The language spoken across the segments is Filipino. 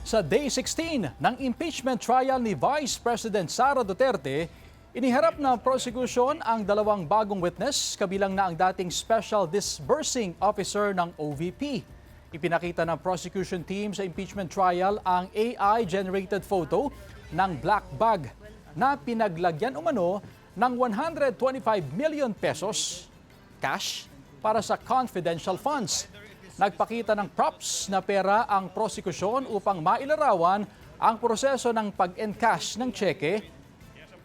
Sa Day 16 ng impeachment trial ni Vice President Sara Duterte, iniharap ng prosecution ang dalawang bagong witness, kabilang na ang dating Special Disbursing Officer ng OVP. Ipinakita ng prosecution team sa impeachment trial ang AI-generated photo ng black bag na pinaglagyan umano ng 125 million pesos cash para sa confidential funds. Nagpakita ng props na pera ang prosekusyon upang mailarawan ang proseso ng pag-encash ng tseke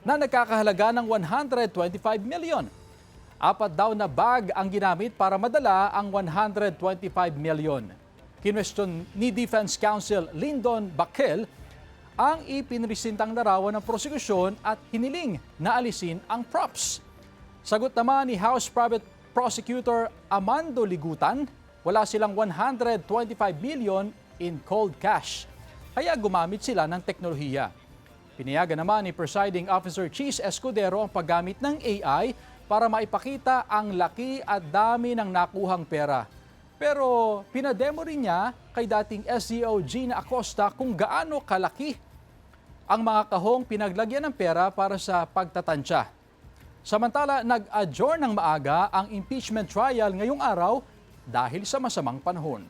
na nagkakahalaga ng 125 million. Apat daw na bag ang ginamit para madala ang 125 million. Kinwestiyon ni Defense Counsel Lyndon Baquel ang ipinresentang larawan ng prosekusyon at hiniling na alisin ang props. Sagot naman ni House Private Prosecutor Amando Ligutan, wala silang 125 million in cold cash, kaya gumamit sila ng teknolohiya. Pinayagan naman ni Presiding Officer Cheese Escudero ang paggamit ng AI para maipakita ang laki at dami ng nakuhang pera. Pero pinademo rin niya kay dating SDO Gina Acosta kung gaano kalaki ang mga kahong pinaglagyan ng pera para sa pagtatansya. Samantala, nag-adjourn ng maaga ang impeachment trial ngayong araw dahil sa masamang panahon.